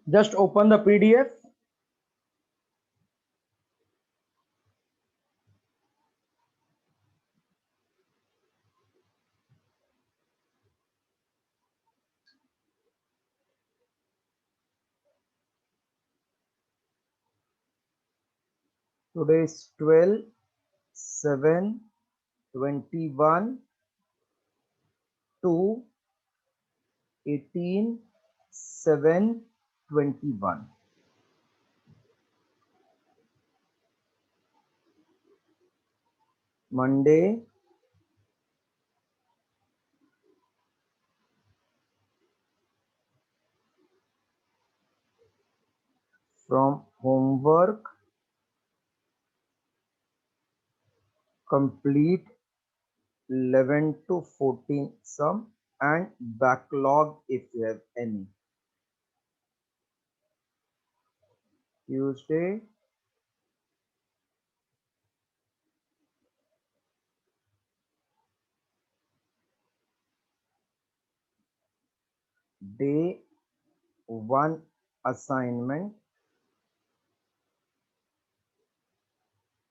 Just open the PDF. Today is 12/7/21 to 18/7/21. Monday, from homework complete 11 to 14 sum and backlog if you have any. Tuesday, day 1 assignment.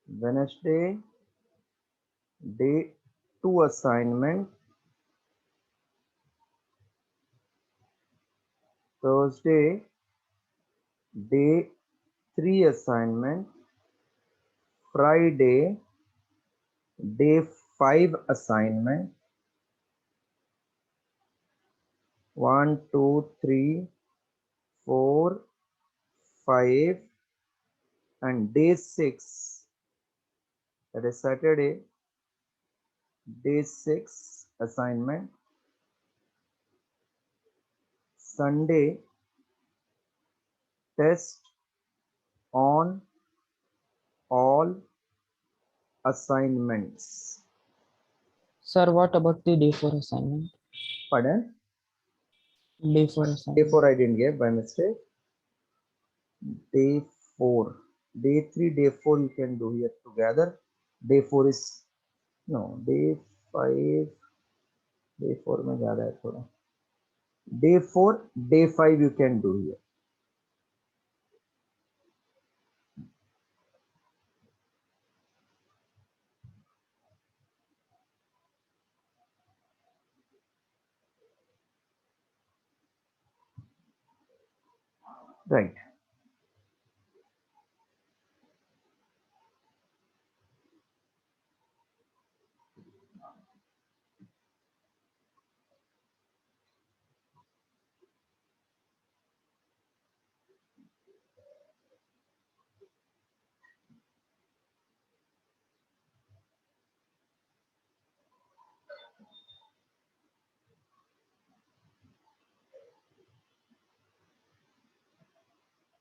Wednesday, day 2 assignment. Thursday, day 3 assignment. Friday, day 5 assignment. 1, 2, 3, 4, 5, and day 6, that is Saturday, day 6 assignment. Sunday, test on all assignments. Sir, what about the day 4 assignment? Pardon? Day 4 Day assignment. 4 I didn't get by mistake. Day 4. Day 3, day 4 you can do here together. Day 4 is no. Day 5. Day 4 में ज़्यादा है थोड़ा. Day 4, day 5 you can do here. Right.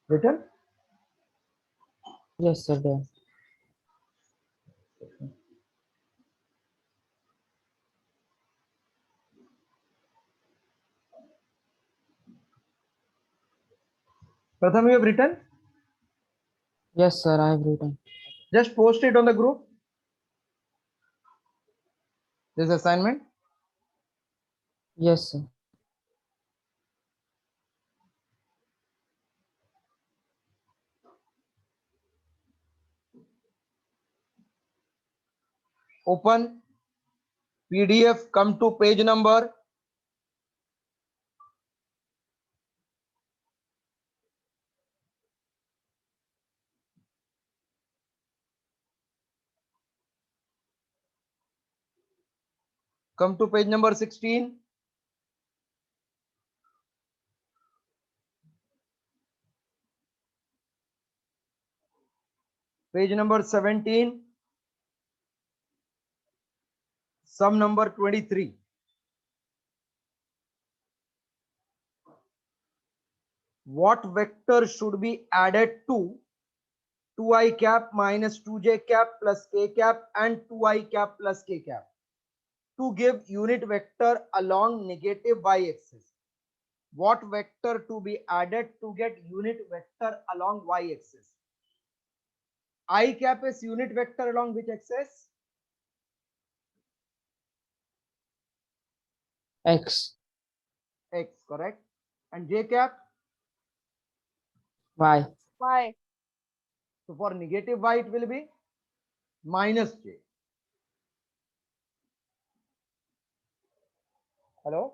Written? Yes, sir. Done. Pratham, you have written? Yes, sir. I have written. Just post it on the group. This assignment. Yes, sir. Open PDF. Come to page number. Come to page number 16. Page number 17. Sum number 23. What vector should be added to 2i cap minus 2j cap plus k cap and 2i cap plus k cap to give unit vector along negative y-axis? What vector to be added to get unit vector along y-axis? I cap is unit vector along which axis? X. X, correct. And j cap? Y. Y. So for negative y it will be minus j. Hello?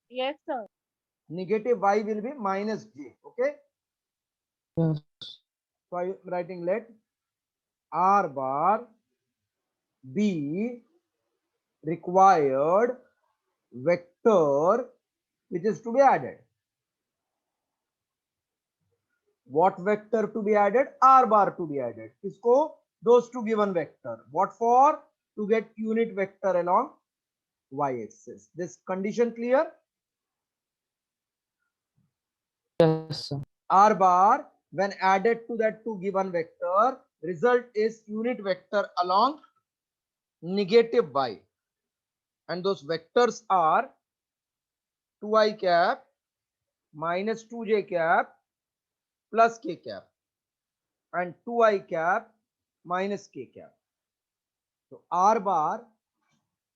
Yes, sir. Negative y will be minus j. Okay? Yes. So I am writing let r bar be required vector which is to be added. What vector to be added? R bar to be added. Kisko? Those two given vector. What for? To get unit vector along y axis. This condition clear? Yes, sir. R bar when added to that two given vector, result is unit vector along negative y, and those vectors are 2i cap minus 2j cap plus k cap and 2i cap minus k cap. So R bar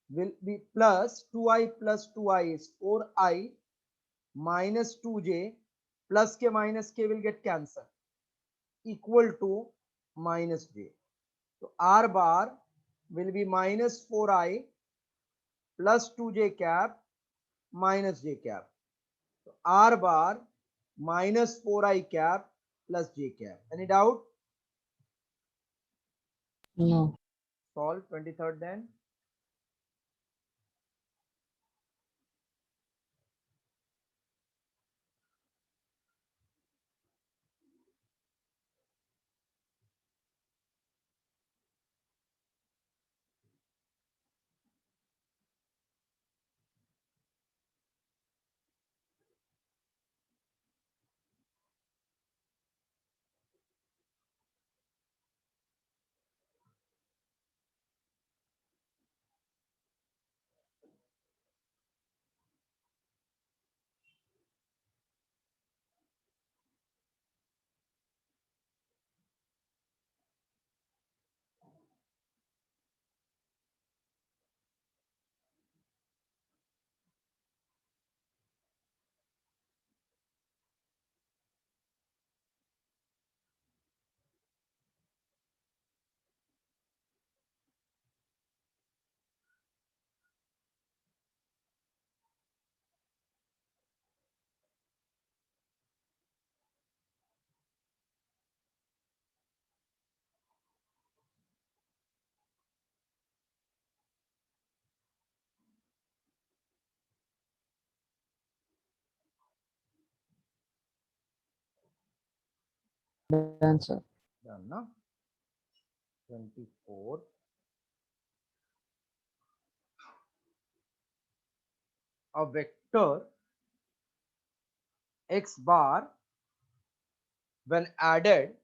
will be plus 2i plus 2i is 4i minus 2j plus k will get cancelled equal to minus j. So R bar will be minus 4i plus 2j cap minus j cap. So R bar minus 4i cap plus j cap. Any doubt? No. Solve 23rd then. Done, sir. Done, no? 24. A vector x bar when added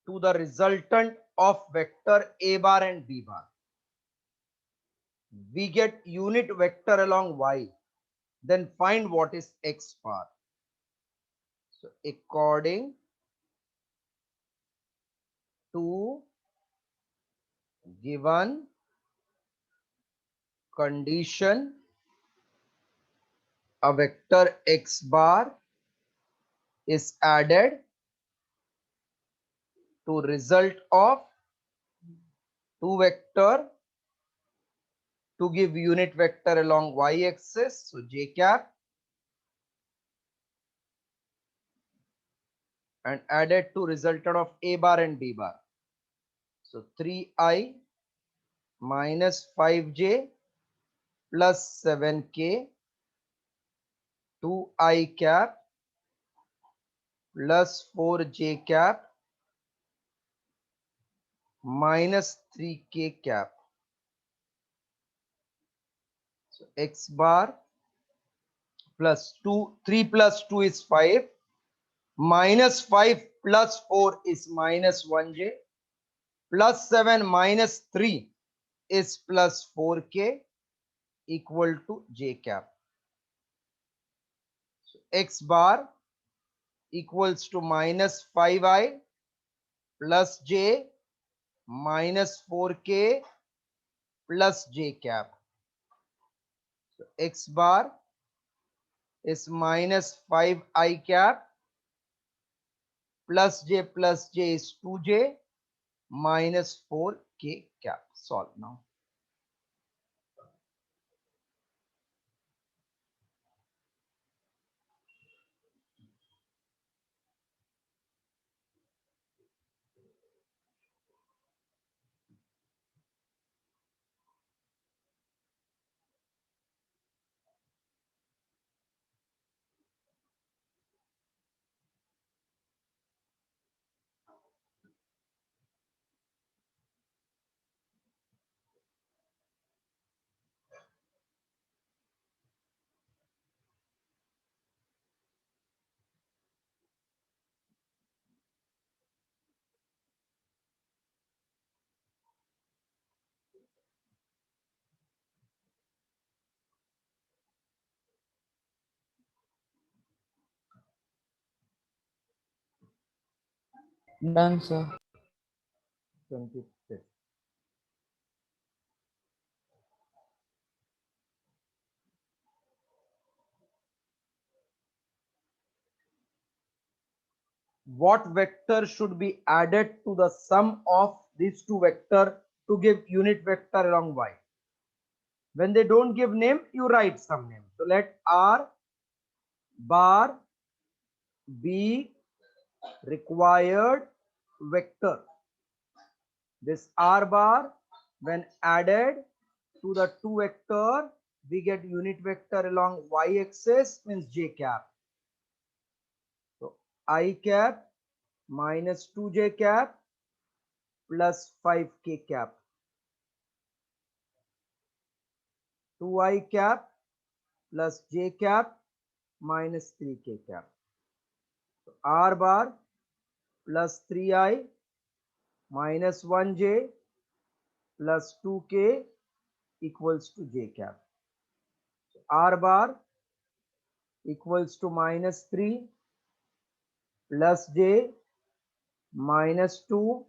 to the resultant of vector a bar and b bar, we get unit vector along y. Then find what is x bar. So according to given condition, a vector x bar is added to result of two vector to give unit vector along y axis. So j cap, and added to resultant of a bar and b bar. So 3i minus 5j plus 7k, 2i cap plus 4j cap minus 3k cap. So x bar plus 2, 3 plus 2 is 5, minus 5 plus 4 is minus 1j, plus 7 minus 3 is plus 4k equal to j cap. So x bar equals to minus 5i plus j minus 4k plus j cap. So x bar is minus 5i cap plus j is 2j minus 4k cap. Solve now. Done, sir. 25th. What vector should be added to the sum of these two vectors to give unit vector along y? When they don't give name, you write some name. So let R bar be required vector. This R bar, when added to the two vector, we get unit vector along y axis, means j cap. So I cap minus 2j cap plus 5k cap. 2i cap plus j cap minus 3k cap. So R bar plus 3i minus 1j plus 2k equals to j cap. So R bar equals to minus 3 plus j minus 2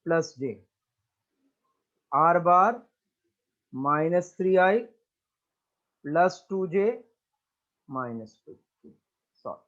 plus j. R bar minus 3i plus 2j minus 2. Sorry.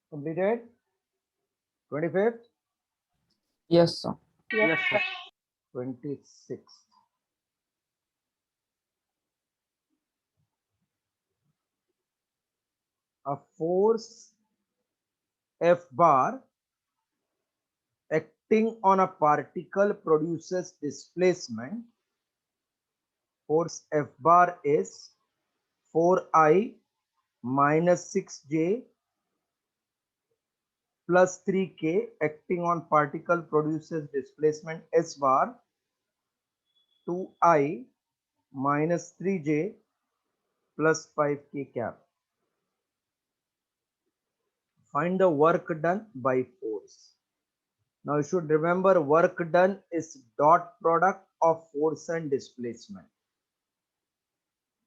Completed? 25th? Yes, sir. Yes, sir. 26th. A force F bar acting on a particle produces displacement. Force F bar is 4i minus 6j plus 3k acting on particle produces displacement S bar 2i minus 3j plus 5k cap. Find the work done by force. Now you should remember work done is dot product of force and displacement.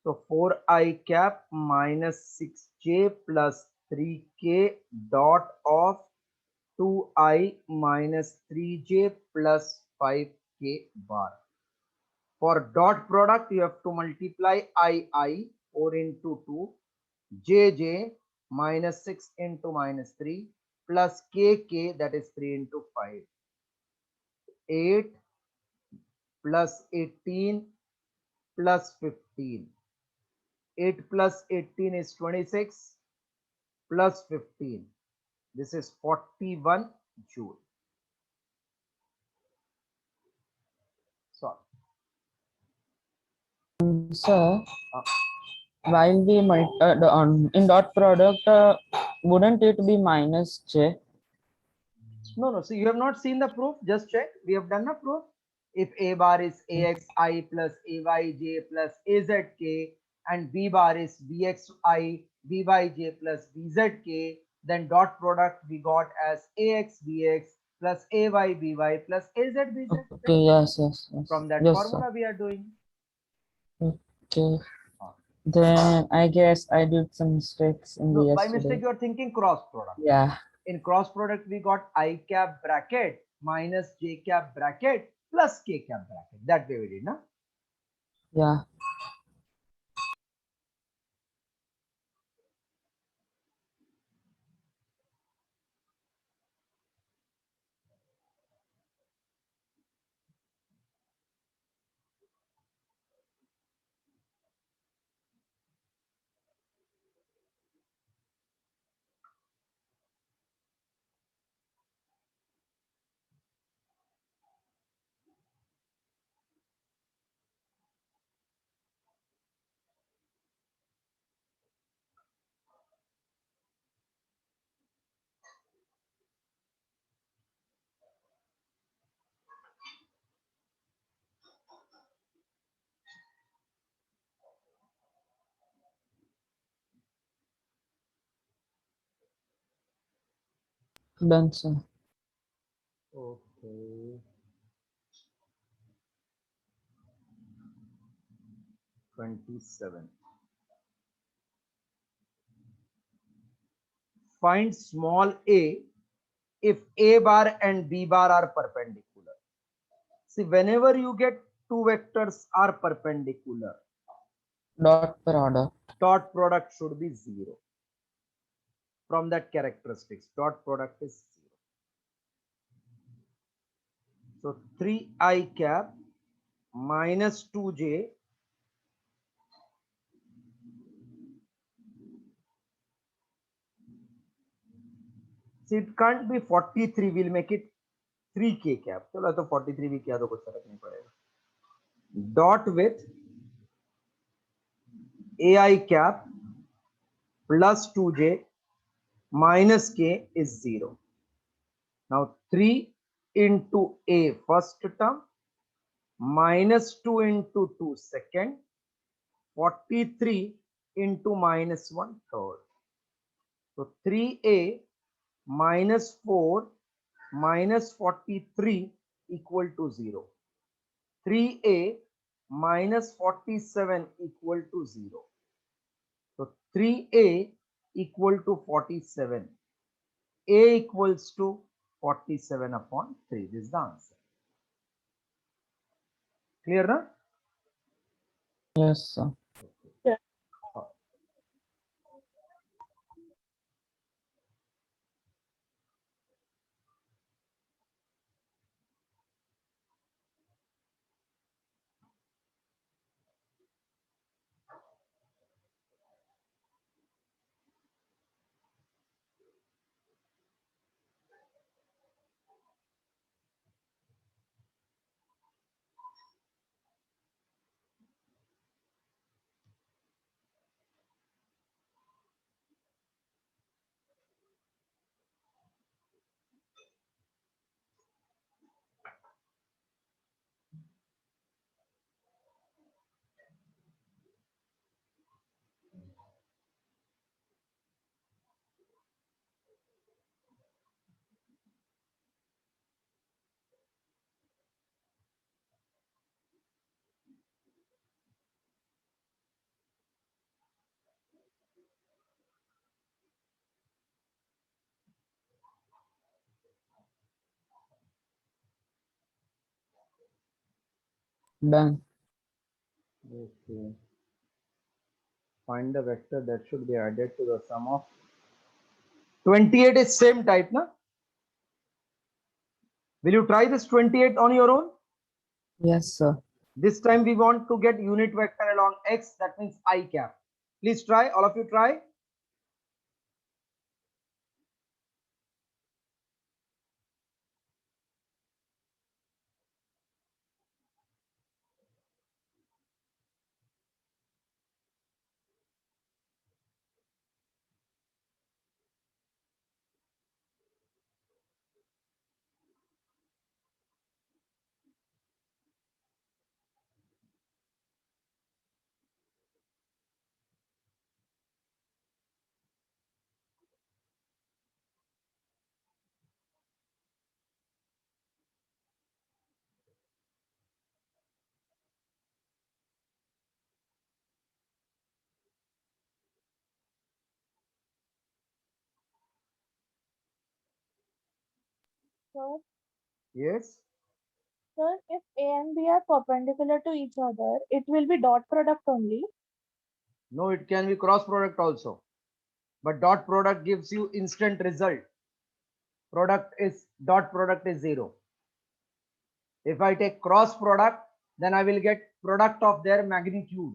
So 4I cap minus 6j plus 3k dot of 2I minus 3j plus 5k bar. For dot product, you have to multiply I 4 into 2, JJ minus 6 into minus 3 plus KK, that is 3 into 5. 8 plus 18 plus 15. 8 plus 18 is 26 plus 15. This is 41 joule. So, Sir, uh, while we in dot product, wouldn't it be minus j? no. So you have not seen the proof. Just check. We have done the proof. If A bar is AXI plus AYJ plus AZK and B bar is BXI BYJ plus BZK, then dot product we got as AXBX plus AYBY plus AZBZ. Okay, yes. From that Yes, sir. formula we are doing. Okay. Then I guess I did some mistakes in the No, by yesterday. mistake you are thinking cross product. Yeah. In cross product we got I cap bracket minus J cap bracket plus K cap bracket. That way we did, no? Yeah. Done, sir. Okay. 27. Find small a if A bar and B bar are perpendicular. See, whenever you get two vectors are perpendicular, Dot product. dot product should be 0. From that characteristics, dot product is 0. So 3I cap minus 2j see it can't be 43, we'll make it 3k cap. चलो तो 43 भी किया तो कुछ फर्क नहीं पड़ेगा. Dot with AI cap plus 2j minus k is 0. Now 3 into a first term minus 2 into 2 second, 43 into minus 1 third. So 3a minus 4 minus 43 equal to 0. 3a minus 47 equal to 0. So 3a equal to 47. A equals to 47 upon 3. This is the answer. Clear, na? Yes, sir. Done. Okay. Find the vector that should be added to the sum of 28 is same type, na? Will you try this 28 on your own? Yes, sir. This time we want to get unit vector along x, that means I cap. Please try, all of you try. Sir, Yes. sir, if A and B are perpendicular to each other, it will be dot product only. No, it can be cross product also. But dot product gives you instant result. Dot product is 0. If I take cross product, then I will get product of their magnitude.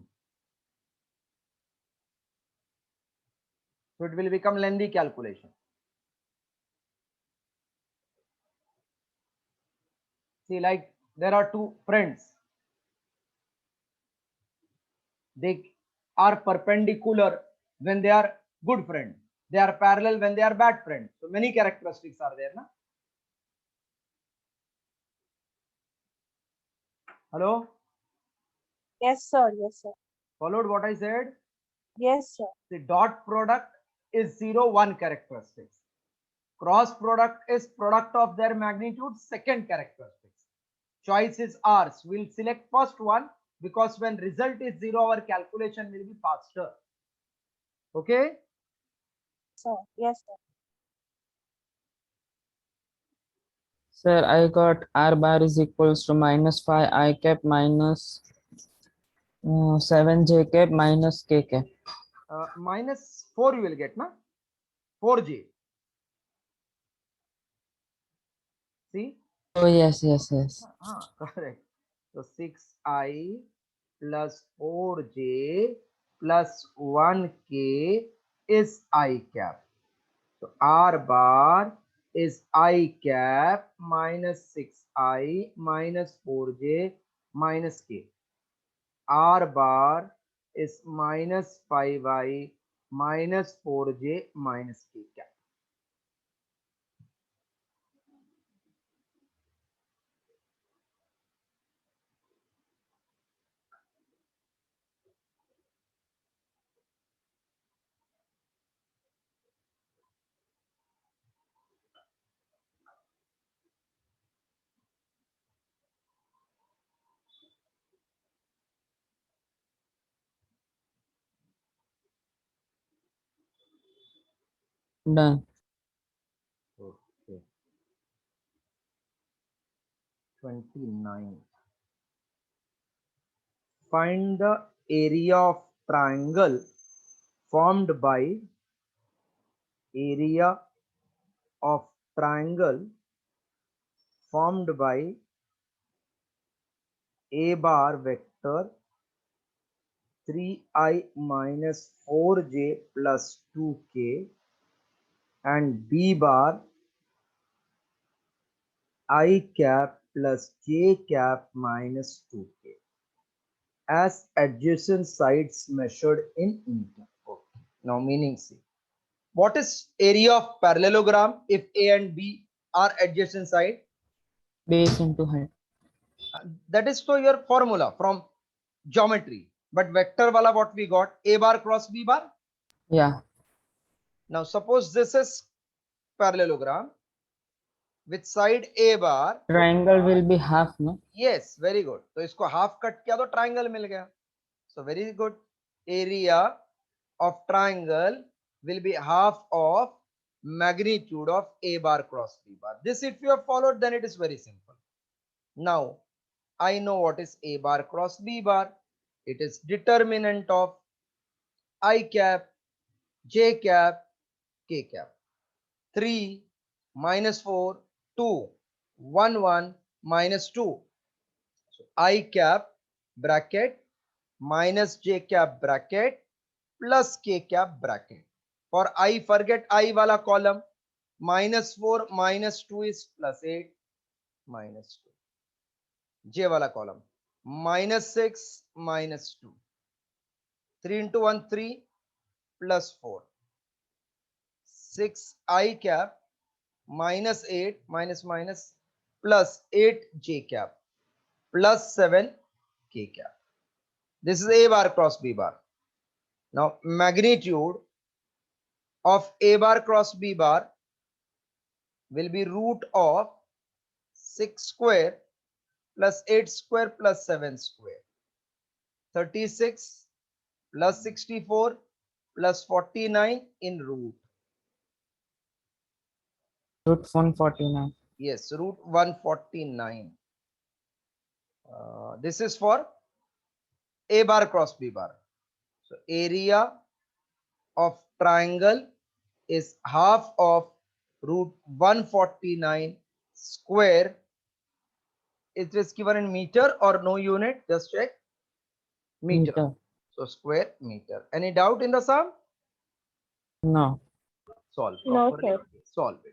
So it will become lengthy calculation. See, like there are two friends. They are perpendicular when they are good friends. They are parallel when they are bad friends. So many characteristics are there, na? Hello? Yes, sir. Yes, sir. Followed what I said? Yes, sir. The dot product is 0, 1 characteristics. Cross product is product of their magnitude, second characteristics. Choice is ours. We'll select first one because when result is 0, our calculation will be faster. Okay? Sir. Yes, sir. Sir, I got R bar is equals to minus 5 I cap minus 7 J cap minus K cap. Minus 4 you will get, na? 4j. See? Oh, yes, yes, yes. Correct. So 6i plus 4j plus 1k is I cap. So R bar is I cap minus 6i minus 4j minus k. R bar is minus 5i minus 4j minus k cap. Done. Okay. 29. Find the area of triangle formed by area of triangle formed by a bar vector 3i minus 4j plus 2k and b bar I cap plus j cap minus 2k as adjacent sides measured in meter. Okay. Now meaning see. What is area of parallelogram if A and B are adjacent side? Base into height. That is for your formula from geometry. But vector wala what we got? A bar cross B bar. Yeah. Now suppose this is parallelogram with side A bar. Triangle will be half, no? Yes, very good. तो इसको half cut किया तो triangle मिल गया. So very good. Area of triangle will be half of magnitude of A bar cross B bar. This if you have followed, then it is very simple. Now I know what is A bar cross B bar. It is determinant of I cap, J cap, K cap. 3 minus 4, 2, 1, 1 minus 2. So I cap bracket minus J cap bracket plus K cap bracket. For I, forget I wala column. Minus 4 minus 2 is plus 8 minus 2. J wala column. Minus 6 minus 2. 3 into 1, 3 plus 4. 6 I cap minus 8 minus minus plus 8 J cap plus 7 K cap. This is A bar cross B bar. Now magnitude of A bar cross B bar will be root of 6 square plus 8 square plus 7 square. 36 plus 64 plus 49 in root. Root 149. Yes, root 149. This is for A bar cross B bar. So area of triangle is half of root 149 square. It is given in meter or no unit? Just check. Meter. Meter. So square meter. Any doubt in the sum? No. Solve No, properly. sir. Solve it.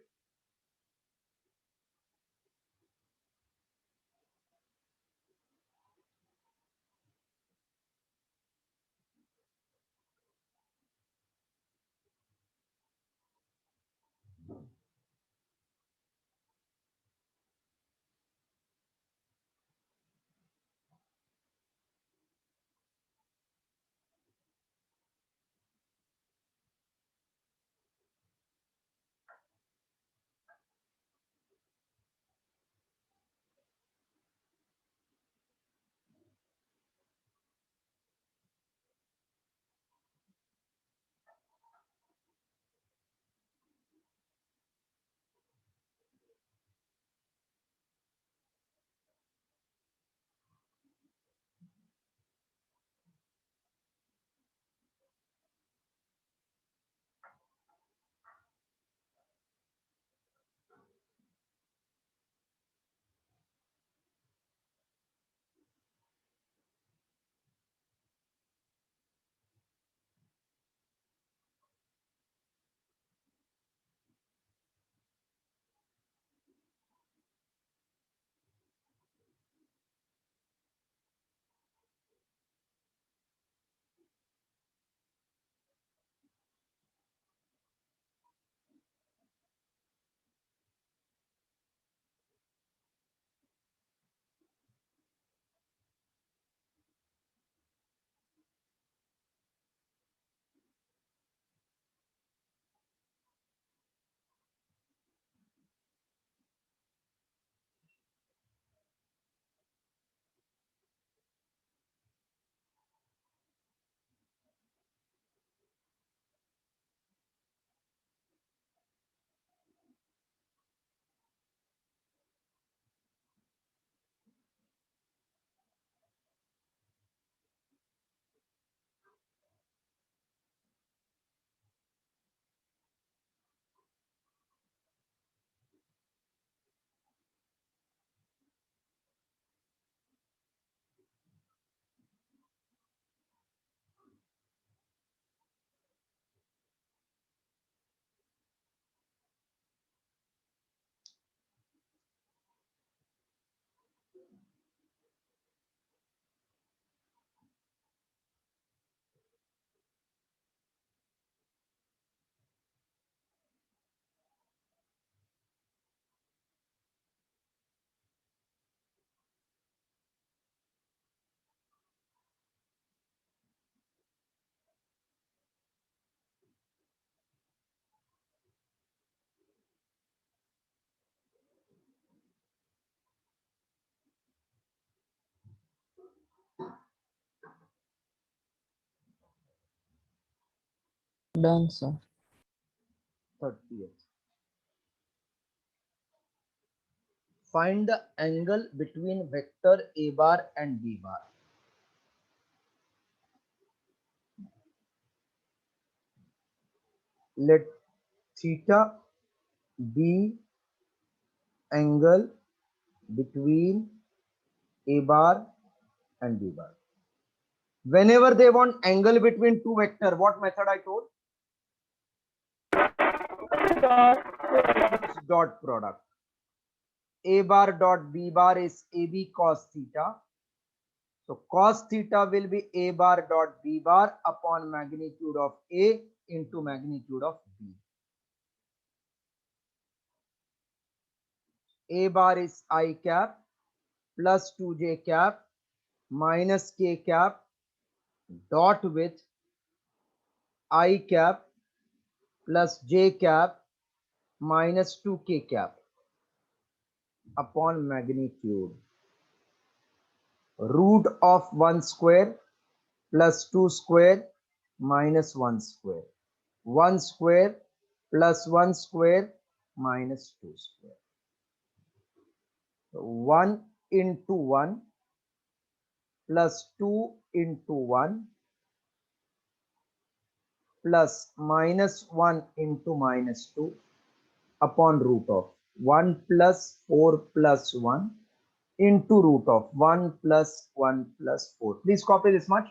Done, sir. 30th. Find the angle between vector a bar and b bar. Let theta be angle between a bar and b bar. Whenever they want angle between two vector, what method I told? Dot product. A bar dot b bar is ab cos theta. So cos theta will be a bar dot b bar upon magnitude of a into magnitude of b. A bar is I cap plus 2j cap minus k cap dot with I cap plus j cap minus 2k cap upon magnitude root of 1 square plus 2 square minus 1 square. 1 square plus 1 square minus 2 square. So 1 into 1 plus 2 into 1 plus minus 1 into minus 2 upon root of 1 plus 4 plus 1 into root of 1 plus 1 plus 4. Please copy this much.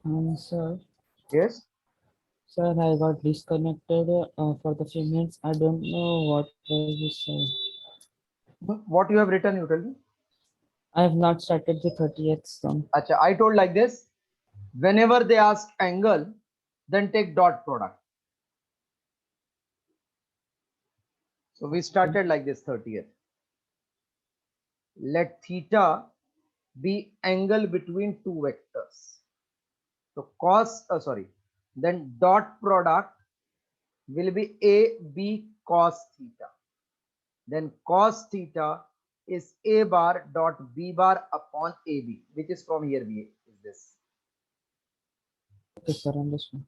Sir, Yes. sir, I got disconnected for the few minutes. I don't know what was you said. What you have written, you tell me. I have not started the 30th sum. Acha, I told like this. Whenever they ask angle, then take dot product. So we started like this 30th. Let theta be angle between two vectors. So then dot product will be a b cos theta. Then cos theta is a bar dot b bar upon ab, which is from here b is this. Okay, sir, understand.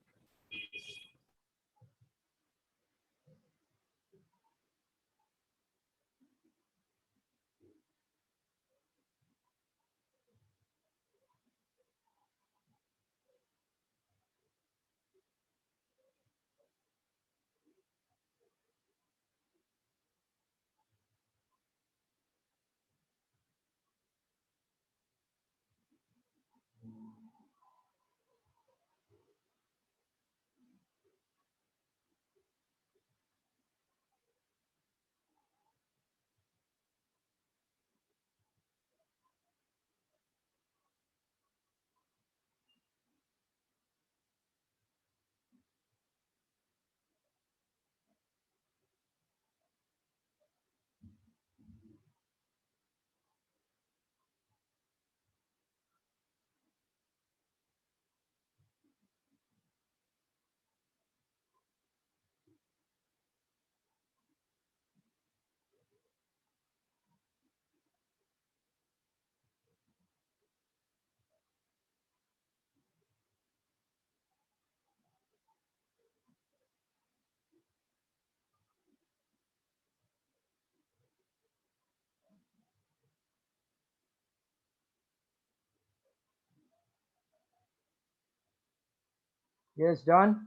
Yes, done.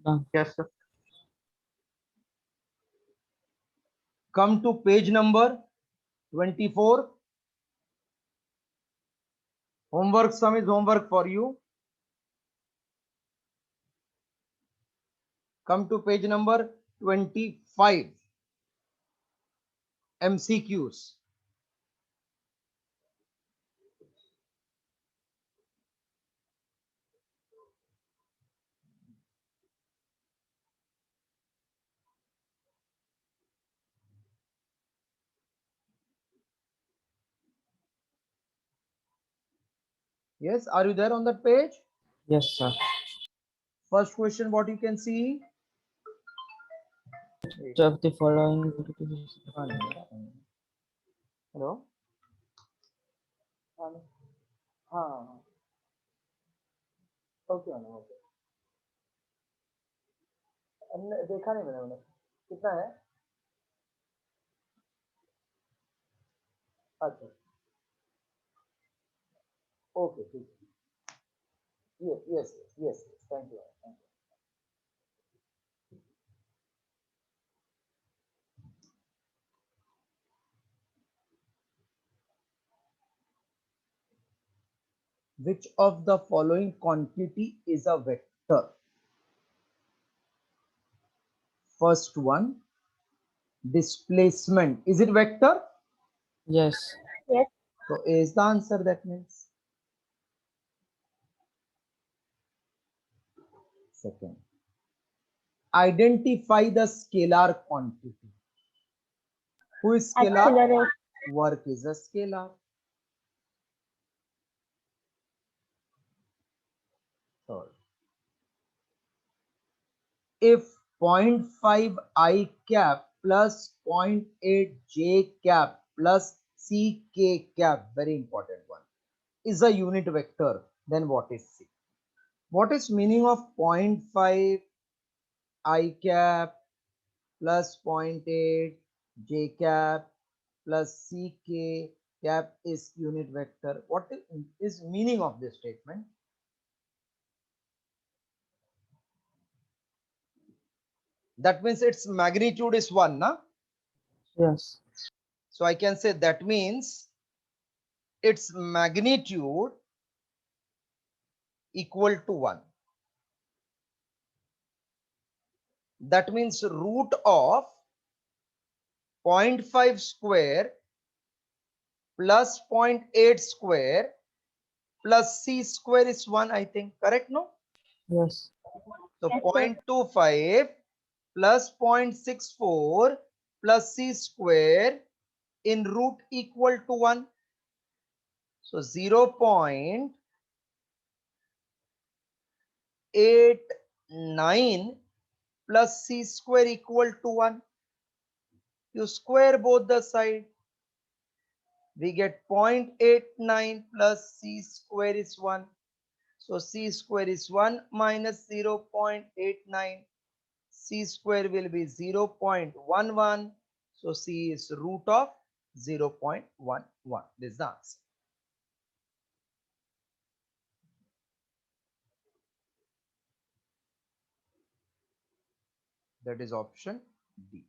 Done. Yes, sir. Come to page number 24. Homework sum is homework for you. Come to page number 25. MCQs. Yes, are you there on that page? Yes, sir. First question, what you can see? Which of the following hello हाँ okay okay देखा नहीं मैंने कितना है अच्छा okay ठीक है yes yes thank you thank you Which of the following quantity is a vector? First one, displacement. Is it vector? Yes. Yes. So A is the answer, that means. Second, identify the scalar quantity. Who is scalar? Acceleration. Work is a scalar. Third, if 0.5 I cap plus 0.8 J cap plus CK cap, very important one, is a unit vector, then what is C? What is meaning of 0.5 I cap plus 0.8 J cap plus CK cap is unit vector? What is meaning of this statement? That means its magnitude is 1, na? Yes. So I can say that means its magnitude equal to 1. That means root of 0.5 square plus 0.8 square plus C square is 1, I think. Correct, no? Yes. So Yes, sir. 0.25 plus 0.64 plus C square in root equal to 1. So 0.89 plus C square equal to 1. You square both the side. We get 0.89 plus C square is 1. So C square is 1 minus 0.89. C square will be 0.11. So C is root of 0.11. This is the answer. That is option D.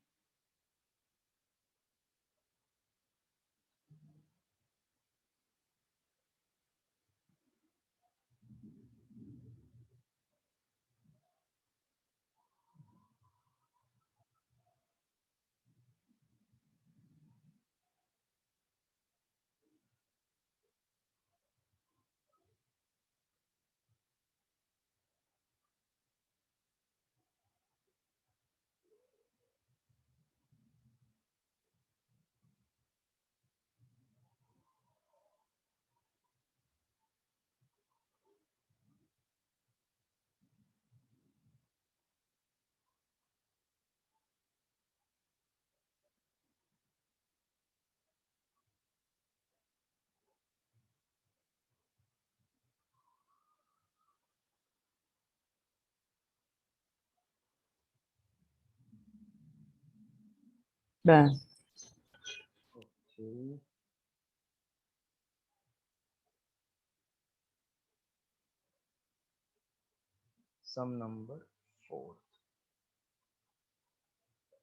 Done. Okay. Sum number 4.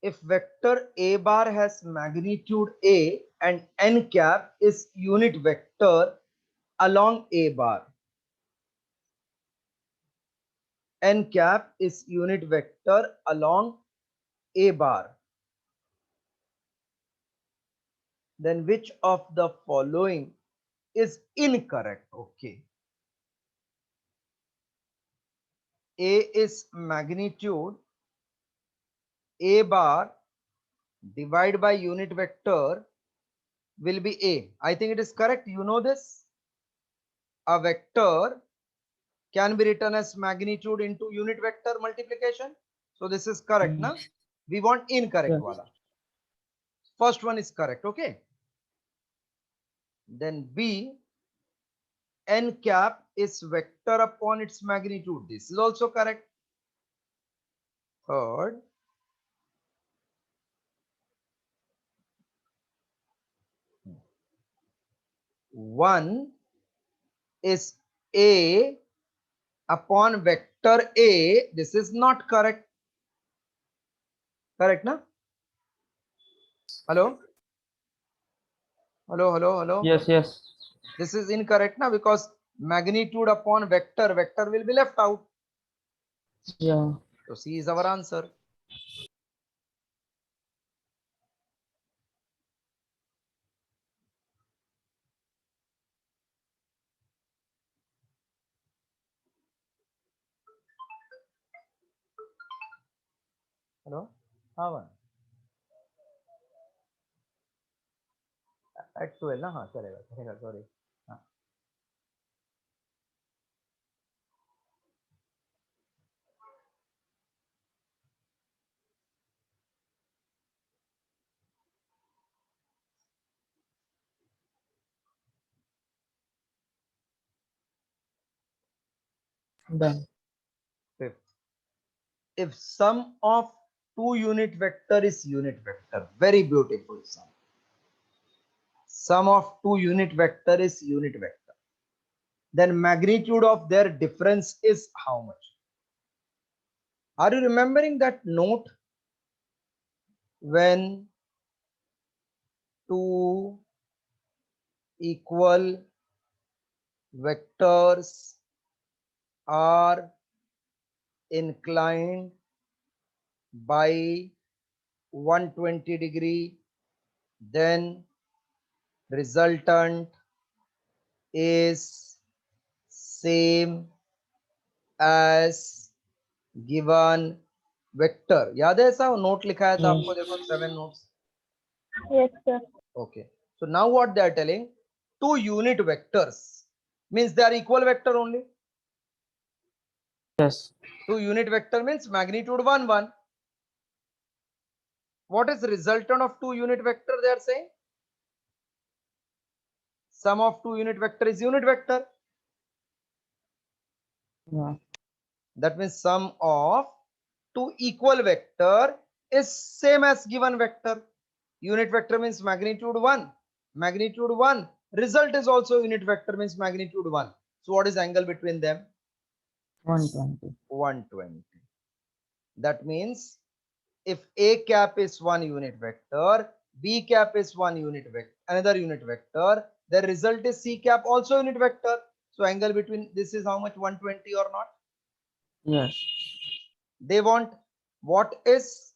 If vector A bar has magnitude A and n cap is unit vector along A bar, n cap is unit vector along A bar, then which of the following is incorrect? Okay. A is magnitude A bar divided by unit vector will be A. I think it is correct. You know this. A vector can be written as magnitude into unit vector multiplication. So this is correct, na? We want incorrect Yes. wala. First one is correct, okay? Then B, n cap is vector upon its magnitude. This is also correct. Third, one is A upon vector A. This is not correct. Correct, na? Hello? Hello. Yes, yes. This is incorrect, na? Because magnitude upon vector will be left out. Yeah. So C is our answer. Hello? हाँ at 12 ना हाँ चलेगा sorry हाँ Done. fifth. If sum of two unit vector is unit vector, very beautiful sum. Sum of two unit vector is unit vector. Then magnitude of their difference is how much? Are you remembering that note when two equal vectors are inclined by 120 degree, then resultant is same as given vector. याद है ऐसा note लिखा है था Yes. आपको देखो 7 notes. Yes, sir. Okay. So now what they are telling, two unit vectors means they are equal vector only. Yes. Two unit vector means magnitude 1 1. What is resultant of two unit vector? They are saying sum of two unit vector is unit vector. Yeah. That means sum of two equal vector is same as given vector. Unit vector means magnitude 1. Magnitude 1. Result is also unit vector means magnitude 1. So what is angle between them? 120. 120. That means if A cap is one unit vector, B cap is one unit vector, another unit vector, the result is C cap also unit vector. So angle between this is how much, 120 or not? Yes. They want what is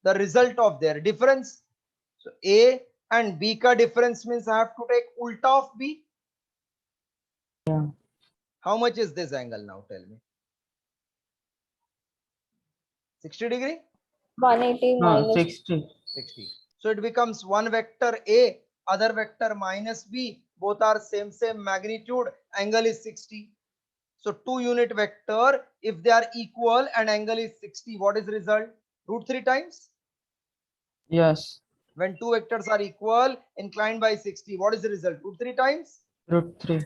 the result of their difference. So A and B ka difference means I have to take ulta of B. Yeah. How much is this angle now? Tell me. 60 degree? 180 No, minus 60. 60. So it becomes one vector A, other vector minus B. Both are same magnitude. Angle is 60. So two unit vector, if they are equal and angle is 60, what is the result? Root 3 times. Yes. When two vectors are equal, inclined by 60, what is the result? Root 3 times. Root 3.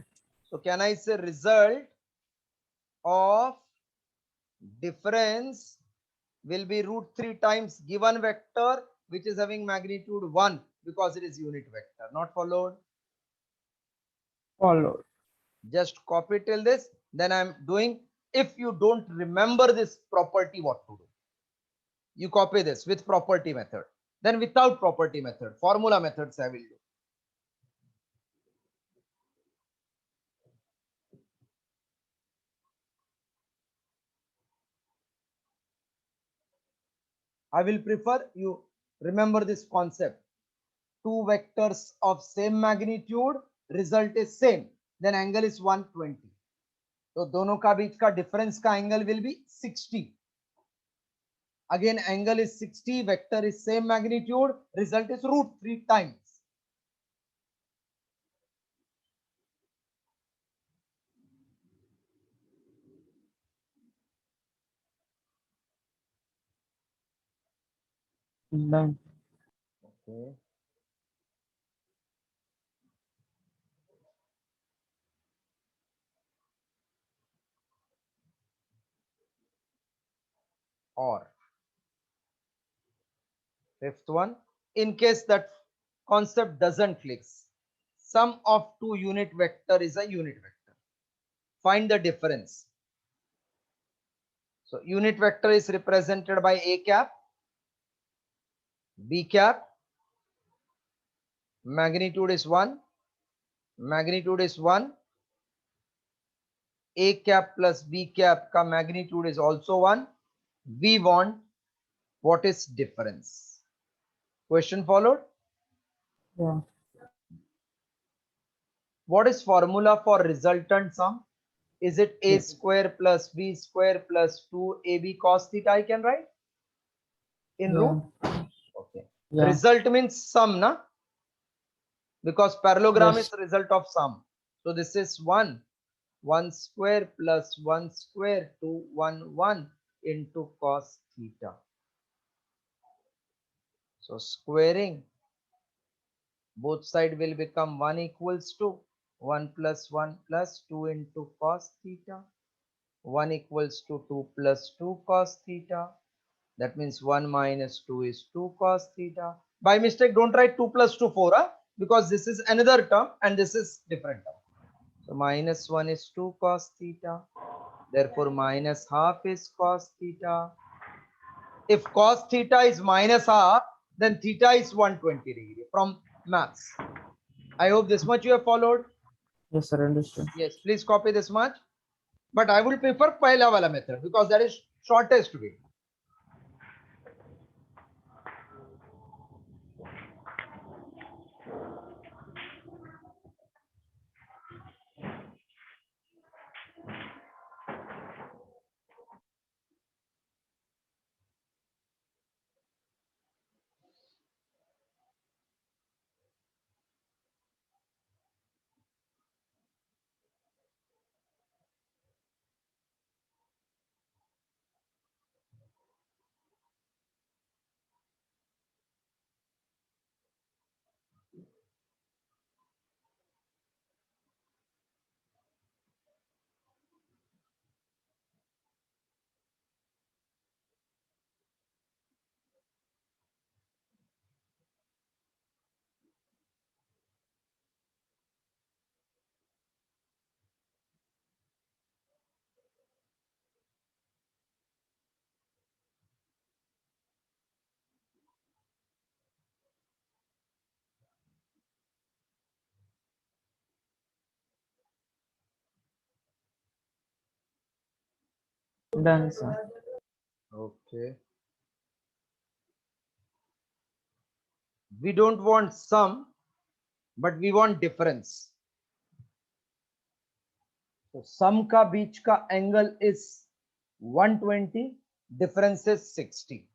So can I say result of difference will be root 3 times given vector, which is having magnitude 1 because it is unit vector. Not followed? Followed. Just copy till this. Then I'm doing If you don't remember this property, what to do? You copy this with property method. Then without property method, formula methods I will do. I will prefer you remember this concept. Two vectors of same magnitude, result is same, then angle is 120. So दोनों का बीच का difference का angle will be 60. Again angle is 60, vector is same magnitude, result is root 3 times. Done. Okay. Or fifth one, in case that concept doesn't click, sum of two unit vector is a unit vector. Find the difference. So unit vector is represented by a cap, b cap, magnitude is 1, magnitude is 1, a cap plus b cap ka magnitude is also 1. We want what is difference. Question followed. Yeah. What is formula for resultant sum? Is it a Yes. square plus b square plus 2ab cos theta? I can write in Yeah. root. Okay. Yeah. Result means sum, na? Because parallelogram Yes. is result of sum. So this is 1 square plus 1 square to 1 into cos theta. So squaring, both side will become 1 equals to 1 plus 1 plus 2 into cos theta. 1 equals to 2 plus 2 cos theta. That means 1 minus 2 is 2 cos theta. By mistake, don't write 2 plus 2 4, because this is another term and this is different term. So minus 1 is 2 cos theta. Therefore, minus half is cos theta. If cos theta is minus half, then theta is 120 degree from maths. I hope this much you have followed. Yes, sir. Understood. Yes, please copy this much. But I would prefer pehla wala method because that is shortest way. Done, sir. Okay. We don't want sum, but we want difference. So sum ka beech ka angle is 120, difference is 60.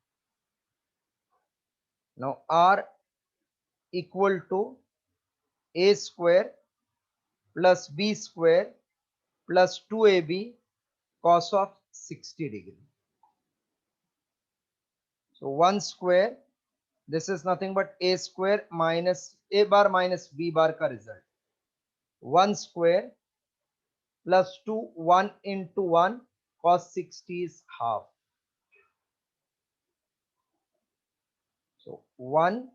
Now R equal to a square plus b square plus 2ab cos of 60 degree. So 1 square, this is nothing but a square minus a bar minus b bar ka result. 1 square plus 2, 1 into 1 cos 60 is half. So 1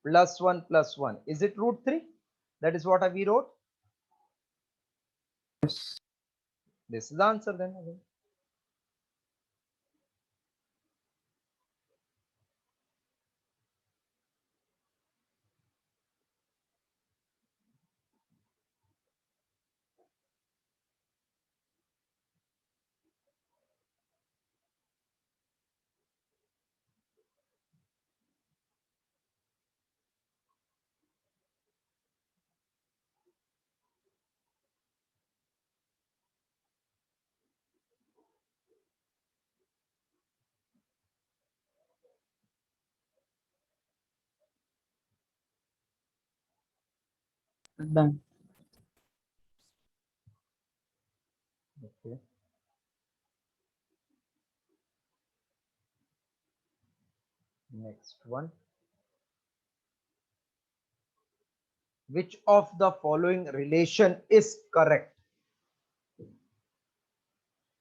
plus 1 plus 1. Is it root 3? That is what we wrote. Yes. This is the answer then. Done. Okay. Next one. Which of the following relation is correct?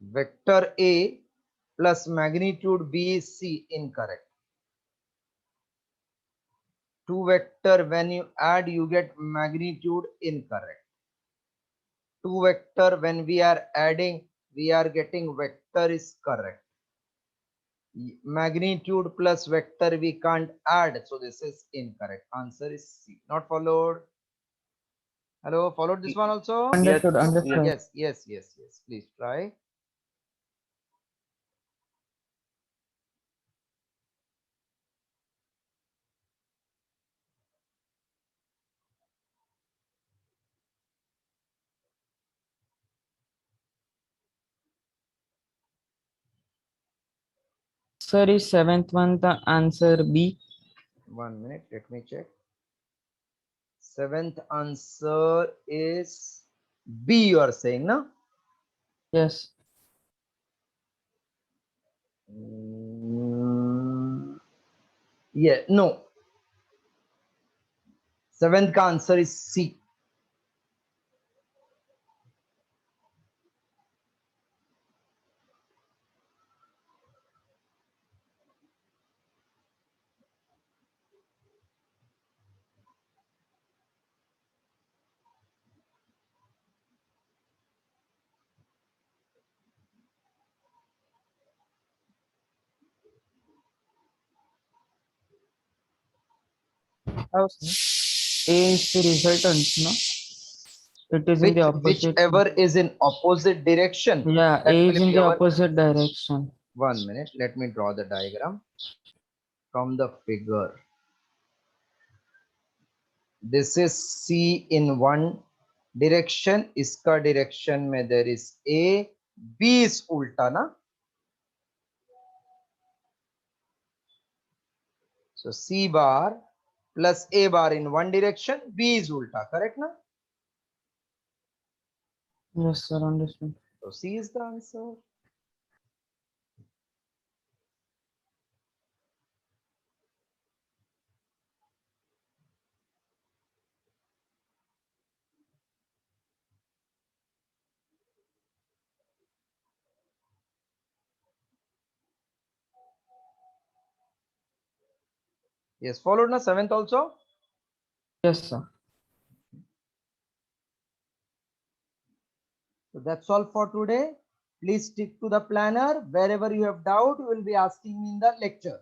Vector A plus magnitude B is C, incorrect. 2 vector, when you add you get magnitude, incorrect. 2 vector, when we are adding we are getting vector, is correct. Magnitude plus vector we can't add, so this is incorrect. Answer is C. Not followed. Hello, followed this one also? Understood, Yes, understood. Yes. Please try. Sir, is seventh one the answer B? 1 minute, let me check. Seventh answer is B, you are saying, no? Yes. Yeah, no. Seventh का answer is C. How, sir? A is the resultant, no? It is in the opposite. Whichever is in opposite direction. Yeah, that A will is in be the our- opposite direction. 1 minute, let me draw the diagram from the figure. This is C in one direction, इसका direction में there is A, B is उल्टा ना? So C bar plus A bar in one direction, B is ulta, correct na? Yes, sir, understood. So C is the answer. Yes, followed na seventh also. Yes, sir. So that's all for today. Please stick to the planner. Wherever you have doubt, you will be asking me in the lecture.